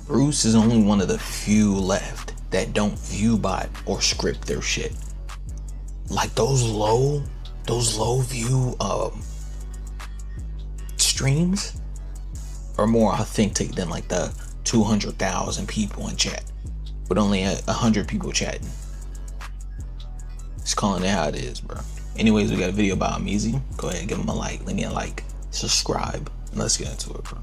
Bruce is only one of the few left that don't view bot or script their shit. Like those low view streams are more authentic than like the 200,000 people in chat, but only 100 people chatting. Just calling it how it is, bro. Anyways, we got a video about Meezy. Go ahead, give him a like, leave me a like, subscribe, and let's get into it, bro.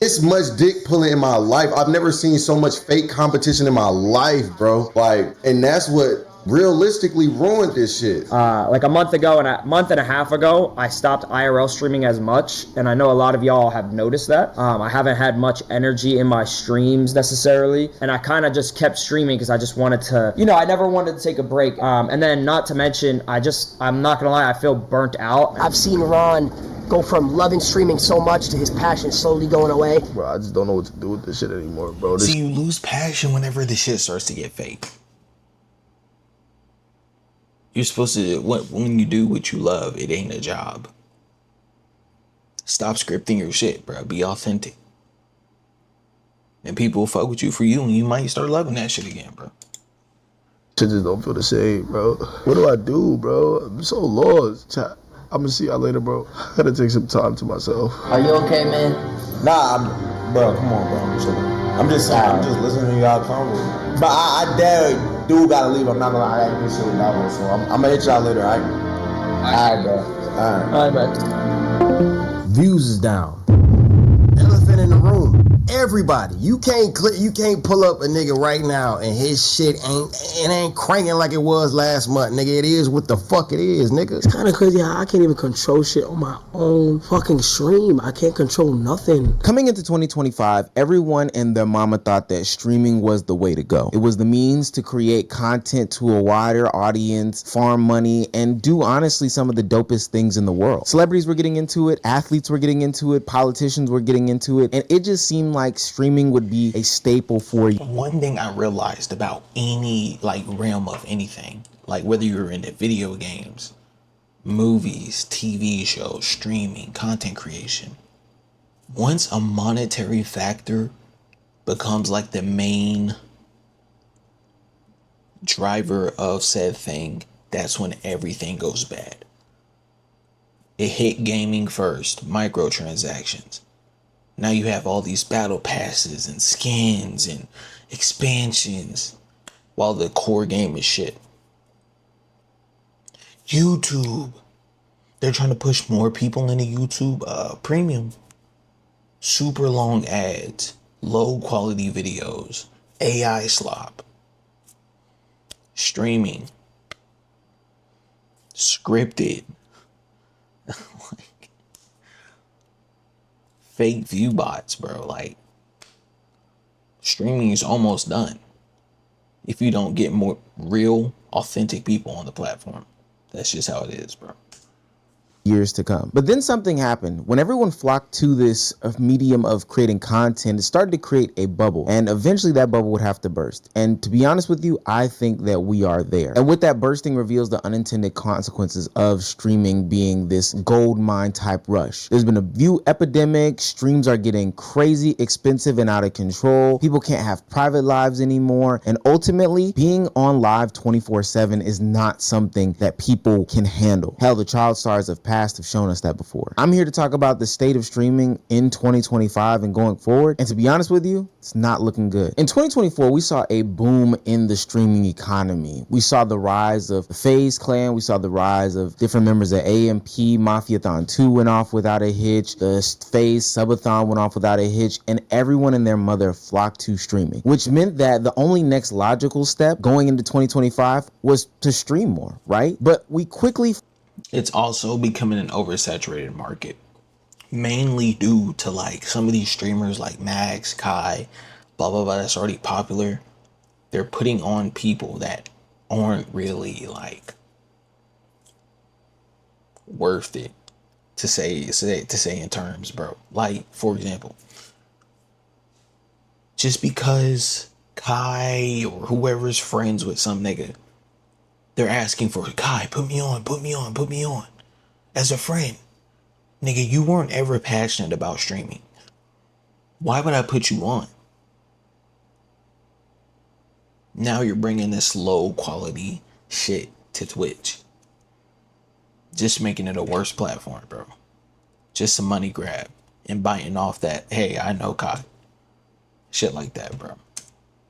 It's much dick pulling in my life. I've never seen so much fake competition in my life, bro. Like, and that's what realistically ruined this shit. Like a month ago and a month and a half ago, I stopped IRL streaming as much, and I know a lot of y'all have noticed that. I haven't had much energy in my streams necessarily, and I kind of just kept streaming because I just wanted to, you know, I never wanted to take a break. And then not to mention, I'm not gonna lie, I feel burnt out. I've seen Ron go from loving streaming so much to his passion slowly going away. Bro, I just don't know what to do with this shit anymore, bro. See, you lose passion whenever the shit starts to get fake. You're supposed to, when you do what you love, it ain't a job. Stop scripting your shit, bro. Be authentic. And people will fuck with you for you, and you might start loving that shit again, bro. Shit just don't feel the same, bro. What do I do, bro? I'm so lost. I'm gonna see y'all later, bro. I gotta take some time to myself. Are you okay, man? Nah, bro, come on, bro. I'm chilling. I'm just listening to y'all convo. But I dare do gotta leave. I'm not gonna lie. I gotta do shit with Davo, so I'm gonna hit y'all later, alright? Alright, bro. Alright, man. Views is down. Elephant in the room. Everybody, you can't pull up a nigga right now and his shit ain't cranking like it was last month, nigga. It is what the fuck it is, nigga. It's kind of crazy how I can't even control shit on my own fucking stream. I can't control nothing. Coming into 2025, everyone and their mama thought that streaming was the way to go. It was the means to create content to a wider audience, farm money, and do honestly some of the dopest things in the world. Celebrities were getting into it, athletes were getting into it, politicians were getting into it, and it just seemed like streaming would be a staple for you. One thing I realized about any like realm of anything, like whether you're into video games, movies, TV shows, streaming, content creation, once a monetary factor becomes like the main driver of said thing, that's when everything goes bad. It hit gaming first, microtransactions. Now you have all these battle passes and skins and expansions while the core game is shit. YouTube. They're trying to push more people into YouTube premium. Super long ads, low quality videos, AI slop, streaming, scripted. Fake view bots, bro. Like, streaming is almost done if you don't get more real, authentic people on the platform. That's just how it is, bro. Years to come. But then something happened. When everyone flocked to this medium of creating content, it started to create a bubble, and eventually that bubble would have to burst. And to be honest with you, I think that we are there. And with that bursting reveals the unintended consequences of streaming being this gold mine type rush. There's been a view epidemic. Streams are getting crazy expensive and out of control. People can't have private lives anymore. And ultimately, being on live 24/7 is not something that people can handle. Hell, the child stars of past have shown us that before. I'm here to talk about the state of streaming in 2025 and going forward. And to be honest with you, it's not looking good. In 2024, we saw a boom in the streaming economy. We saw the rise of the FaZe clan. We saw the rise of different members of AMP. Mafiathon 2 went off without a hitch. The FaZe Subathon went off without a hitch. And everyone and their mother flocked to streaming, which meant that the only next logical step going into 2025 was to stream more, right? But we quickly... It's also becoming an oversaturated market, mainly due to like some of these streamers like Max, Kai, blah, blah, blah, that's already popular. They're putting on people that aren't really like worth it to say in terms, bro. Like, for example, just because Kai or whoever's friends with some nigga, they're asking for, Kai, put me on as a friend. Nigga, you weren't ever passionate about streaming. Why would I put you on? Now you're bringing this low quality shit to Twitch. Just making it a worse platform, bro. Just a money grab and biting off that, hey, I know cock. Shit like that, bro.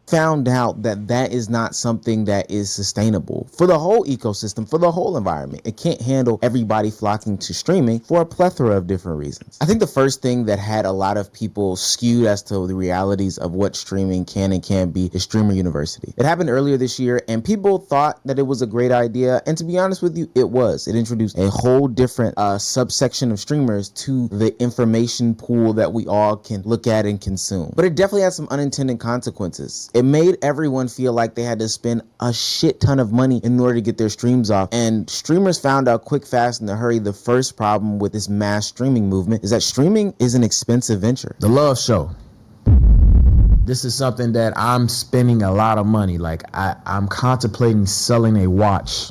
Found out that that is not something that is sustainable for the whole ecosystem, for the whole environment. It can't handle everybody flocking to streaming for a plethora of different reasons. I think the first thing that had a lot of people skewed as to the realities of what streaming can and can't be is Streamer University. It happened earlier this year and people thought that it was a great idea, and to be honest with you, it was. It introduced a whole different subsection of streamers to the information pool that we all can look at and consume. But it definitely had some unintended consequences. It made everyone feel like they had to spend a shit ton of money in order to get their streams off. And streamers found out quick, fast, in a hurry the first problem with this mass streaming movement is that streaming is an expensive venture. The Love Show. This is something that I'm spending a lot of money. Like I'm contemplating selling a watch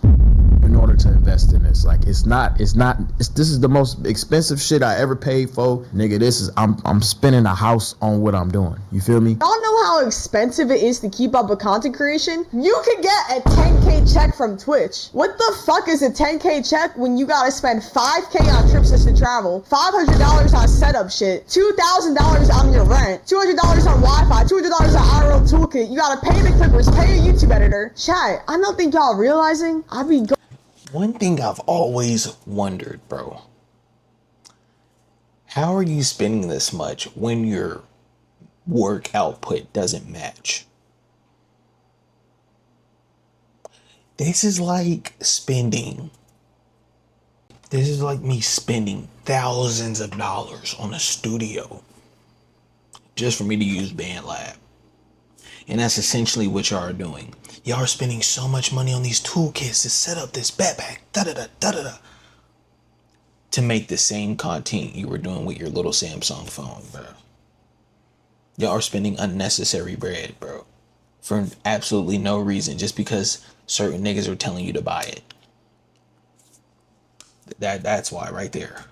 in order to invest in this. Like this is the most expensive shit I ever paid for. Nigga, I'm spending a house on what I'm doing. You feel me? Y'all know how expensive it is to keep up with content creation? You could get a 10K check from Twitch. What the fuck is a 10K check when you gotta spend 5K on trips just to travel, $500 on setup shit, $2,000 on your rent, $200 on Wi-Fi, $200 on IRL toolkit. You gotta pay the clippers, pay a YouTube editor. Chat, I don't think y'all realizing One thing I've always wondered, bro. How are you spending this much when your work output doesn't match? This is like me spending thousands of dollars on a studio just for me to use BandLab. And that's essentially what y'all are doing. Y'all are spending so much money on these toolkits to set up this backpack, to make the same content you were doing with your little Samsung phone, bro. Y'all are spending unnecessary bread, bro, for absolutely no reason, just because certain niggas are telling you to buy it. That's why right there.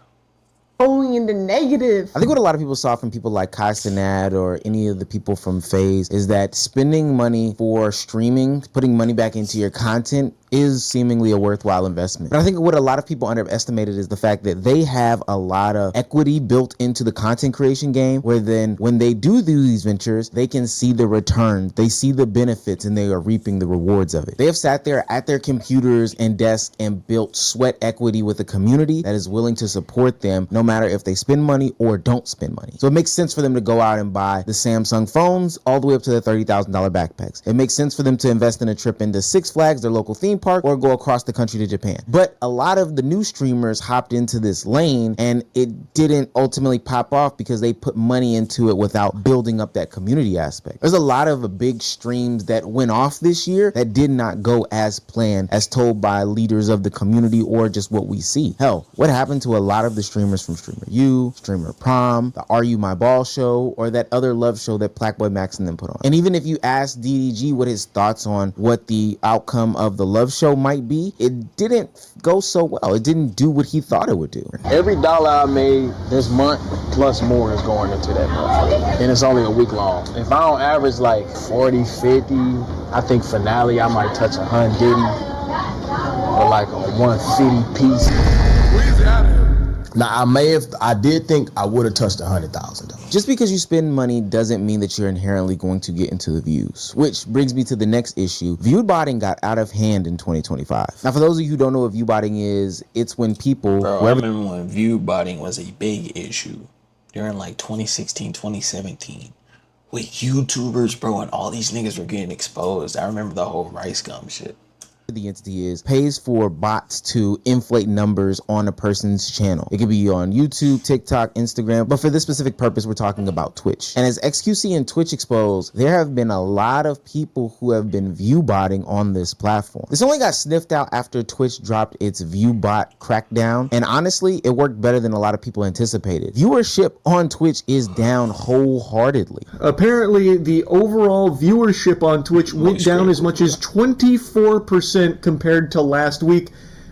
going in the negative. I think what a lot of people saw from people like bushszn or any of the people from FaZe is that spending money for streaming, putting money back into your content, is seemingly a worthwhile investment. But I think what a lot of people underestimated is the fact that they have a lot of equity built into the content creation game, where then when they do these ventures, they can see the return, they see the benefits, and they are reaping the rewards of it. They have sat there at their computers and desks and built sweat equity with a community that is willing to support them no matter if they spend money or don't spend money. So it makes sense for them to go out and buy the Samsung phones all the way up to the $30,000 backpacks. It makes sense for them to invest in a trip into Six Flags, their local theme park, or go across the country to Japan. But a lot of the new streamers hopped into this lane and it didn't ultimately pop off because they put money into it without building up that community aspect. There's a lot of big streams that went off this year that did not go as planned, as told by leaders of the community or just what we see. Hell, what happened to a lot of the streamers from Streamer U, Streamer Prom, the Are You My Ball show, or that other love show that Blackboy Max and them put on? And even if you ask DDG what his thoughts on what the outcome of the love show might be, it didn't go so well. It didn't do what he thought it would do. Every dollar I made this month plus more is going into that motherfucker. And it's only a week long. If I don't average like 40, 50, I think finale I might touch 100 or like a 150 piece. Now I did think I would have touched $100,000. Just because you spend money doesn't mean that you're inherently going to get into the views, which brings me to the next issue. View botting got out of hand in 2025. Now, for those of you who don't know what view botting is, it's when people... Bro, I remember when view botting was a big issue during like 2016, 2017 with YouTubers, bro, and all these niggas were getting exposed. I remember the whole Rice Gum shit. The entity is pays for bots to inflate numbers on a person's channel. It could be on YouTube, TikTok, Instagram, but for this specific purpose, we're talking about Twitch. And as XQC and Twitch exposed, there have been a lot of people who have been view botting on this platform. This only got sniffed out after Twitch dropped its view bot crackdown, and honestly, it worked better than a lot of people anticipated. Viewership on Twitch is down wholeheartedly. Apparently, the overall viewership on Twitch went down as much as 24% compared to last week.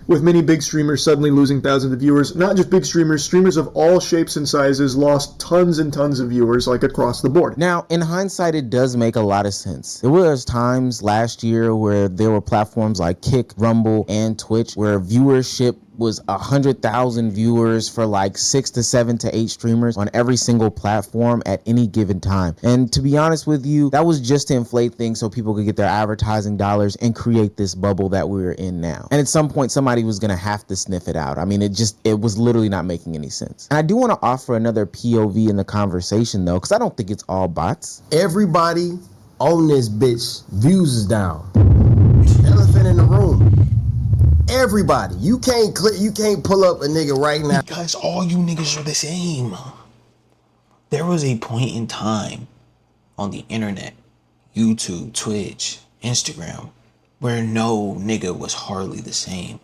with many big streamers suddenly losing thousands of viewers. Not just big streamers, streamers of all shapes and sizes lost tons and tons of viewers, like across the board. Now, in hindsight, it does make a lot of sense. There was times last year where there were platforms like Kick, Rumble, and Twitch where viewership was 100,000 viewers for like 6 to 7 to 8 streamers on every single platform at any given time. And to be honest with you, that was just to inflate things so people could get their advertising dollars and create this bubble that we're in now. And at some point, somebody was gonna have to sniff it out. I mean, it was literally not making any sense. And I do want to offer another POV in the conversation though, because I don't think it's all bots. Everybody on this bitch, views is down. Elephant in the room. Everybody. You can't pull up a nigga right now. Because all you niggas are the same. There was a point in time on the internet, YouTube, Twitch, Instagram, where no nigga was hardly the same.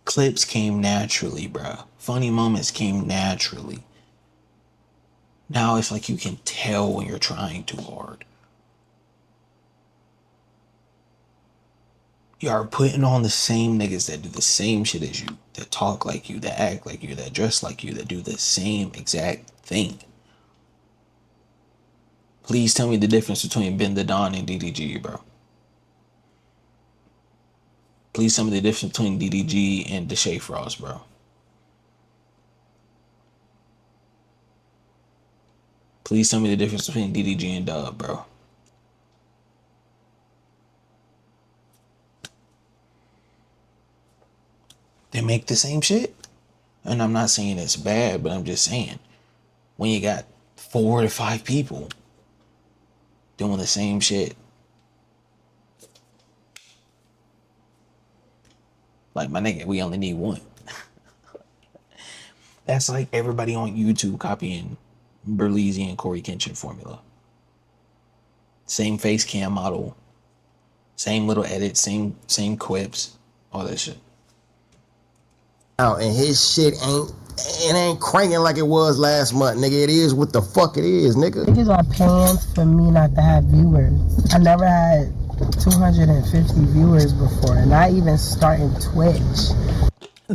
Clips came naturally, bruh. Funny moments came naturally. Now it's like you can tell when you're trying too hard. You are putting on the same niggas that do the same shit as you, that talk like you, that act like you, that dress like you, that do the same exact thing. Please tell me the difference between Ben the Don and DDG, bro. Please tell me the difference between DDG and Deshae Frost, bro. Please tell me the difference between DDG and Dub, bro. They make the same shit. And I'm not saying it's bad, but I'm just saying, when you got 4 to 5 people doing the same shit, like, my nigga, we only need one. That's like everybody on YouTube copying Berleezy and Corey Kenshin formula. Same face cam model, same little edits, same quips, all that shit. And his shit ain't cranking like it was last month, nigga. It is what the fuck it is, nigga. Niggas are paying for me not to have viewers. I never had 250 viewers before, not even starting Twitch.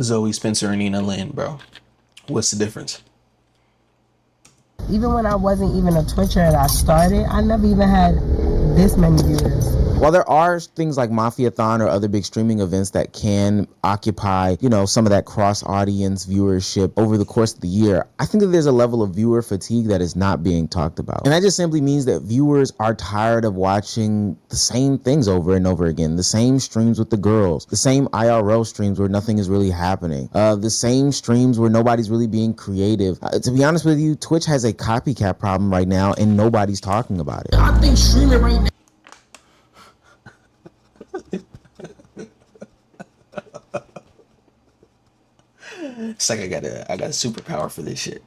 Zoe Spencer and Nina Lynn, bro. What's the difference? Even when I wasn't even a Twitcher and I started, I never even had this many viewers. While there are things like Mafia-thon or other big streaming events that can occupy, you know, some of that cross-audience viewership over the course of the year, I think that there's a level of viewer fatigue that is not being talked about. And that just simply means that viewers are tired of watching the same things over and over again. The same streams with the girls, the same IRL streams where nothing is really happening, the same streams where nobody's really being creative. To be honest with you, Twitch has a copycat problem right now and nobody's talking about it. I think streaming right now. It's like I got a superpower for this shit.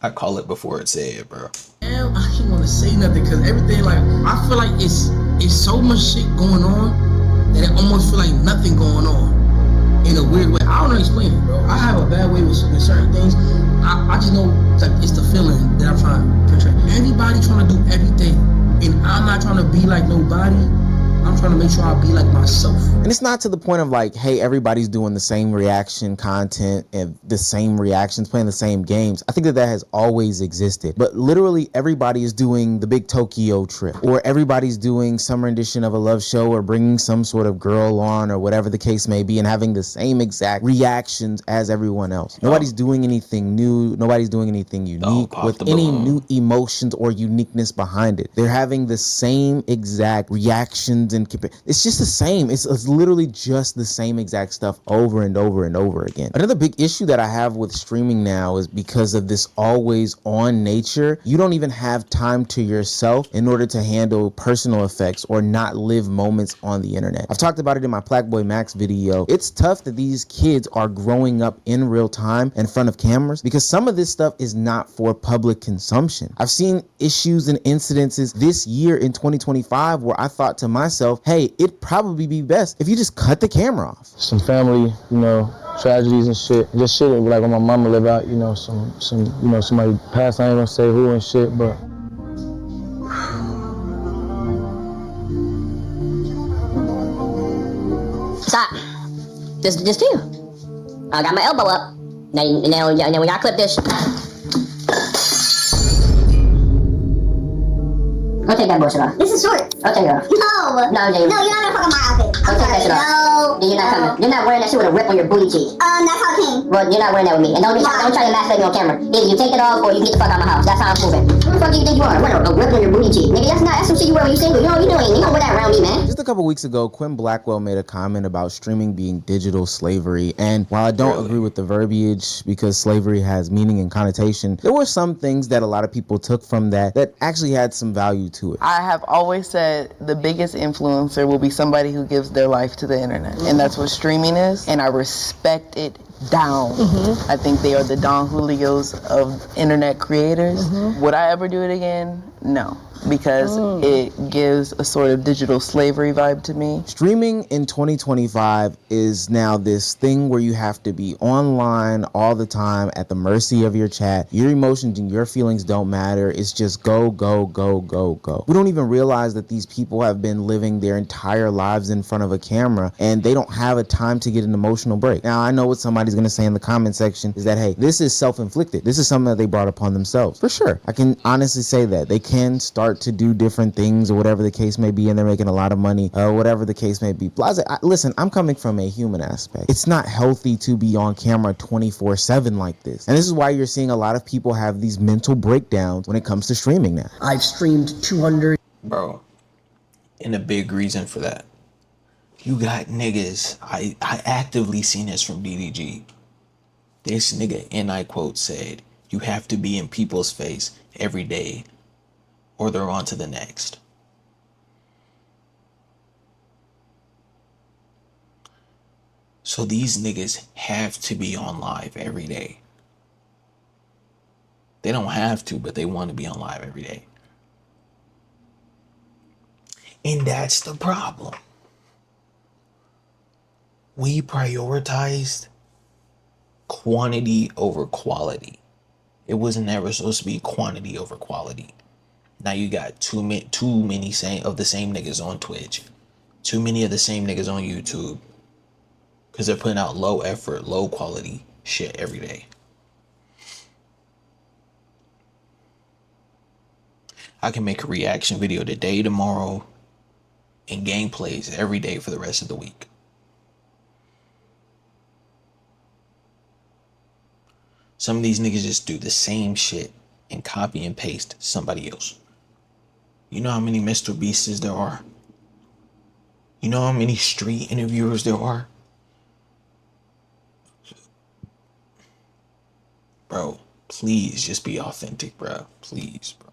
I call it before it say it, bro. Damn, I can't want to say nothing because everything, like, I feel like it's so much shit going on that it almost feel like nothing going on in a weird way. I don't know explain it, bro. I have a bad way with certain things. I just know like it's the feeling that I'm trying to portray. Everybody trying to do everything, and I'm not trying to be like nobody. I'm trying to make sure I be like myself. And it's not to the point of like, hey, everybody's doing the same reaction content and the same reactions, playing the same games. I think that has always existed. But literally everybody is doing the big Tokyo trip, or everybody's doing some rendition of a love show, or bringing some sort of girl on, or whatever the case may be, and having the same exact reactions as everyone else. Nobody's doing anything new. Nobody's doing anything unique with any new emotions or uniqueness behind it. They're having the same exact reactions and it's just the same. It's literally just the same exact stuff over and over and over again. Another big issue that I have with streaming now is because of this always on nature, you don't even have time to yourself in order to handle personal effects or not live moments on the internet. I've talked about it in my Plaque Max video. It's tough that these kids are growing up in real time in front of cameras because some of this stuff is not for public consumption. I've seen issues and incidences this year in 2025 where I thought to myself, hey, it'd probably be best if you just cut the camera off. Some family, you know, tragedies and shit. Just shit like when my mama live out, you know, some you know, somebody passed, I ain't gonna say who and shit, but Just chill. I got my elbow up. Now we gotta clip this. I'll take that bullshit off. This is short. I'll take it off. No, you're not gonna fuck up my outfit. I'll take that shit off. No. Then you're not coming. You're not wearing that shit with a rip on your booty cheek. That's how it came. Well, you're not wearing that with me. And don't try to masturbate me on camera. Either you take it off or you get the fuck out of my house. That's how I'm moving. Who the fuck do you think you are? Wearing a rip on your booty cheek. Nigga, that's some shit you wear when you single. You know what you doing? You don't wear that around me, man. Just a couple weeks ago, Quinn Blackwell made a comment about streaming being digital slavery. And while I don't agree with the verbiage because slavery has meaning and connotation, there were some things that a lot of people took from that actually had some value to it. I have always said the biggest influencer will be somebody who gives their life to the internet. And that's what streaming is. And I respect it down. I think they are the Don Julios of internet creators. Would I ever do it again? No. Because it gives a sort of digital slavery vibe to me. Streaming in 2025 is now this thing where you have to be online all the time at the mercy of your chat. Your emotions and your feelings don't matter. It's just go, go, go, go, go. We don't even realize that these people have been living their entire lives in front of a camera and they don't have a time to get an emotional break. Now, I know what somebody's going to say in the comment section is that, hey, this is self-inflicted. This is something that they brought upon themselves. For sure. I can honestly say that. They can start to do different things or whatever the case may be and they're making a lot of money, whatever the case may be. Listen, I'm coming from a human aspect. It's not healthy to be on camera 24/7 like this. And this is why you're seeing a lot of people have these mental breakdowns when it comes to streaming now. I've streamed 200. Bro, and a big reason for that. You got niggas, I actively seen this from DDG. This nigga, and I quote, said, you have to be in people's face every day or they're on to the next. So these niggas have to be on live every day. They don't have to, but they want to be on live every day. And that's the problem. We prioritized quantity over quality. It was never supposed to be quantity over quality. Now you got too many of the same niggas on Twitch. Too many of the same niggas on YouTube. Because they're putting out low effort, low quality shit every day. I can make a reaction video today, tomorrow, and gameplays every day for the rest of the week. Some of these niggas just do the same shit and copy and paste somebody else. You know how many Mr. Beasts there are? You know how many street interviewers there are? Bro, please just be authentic, bro. Please, bro.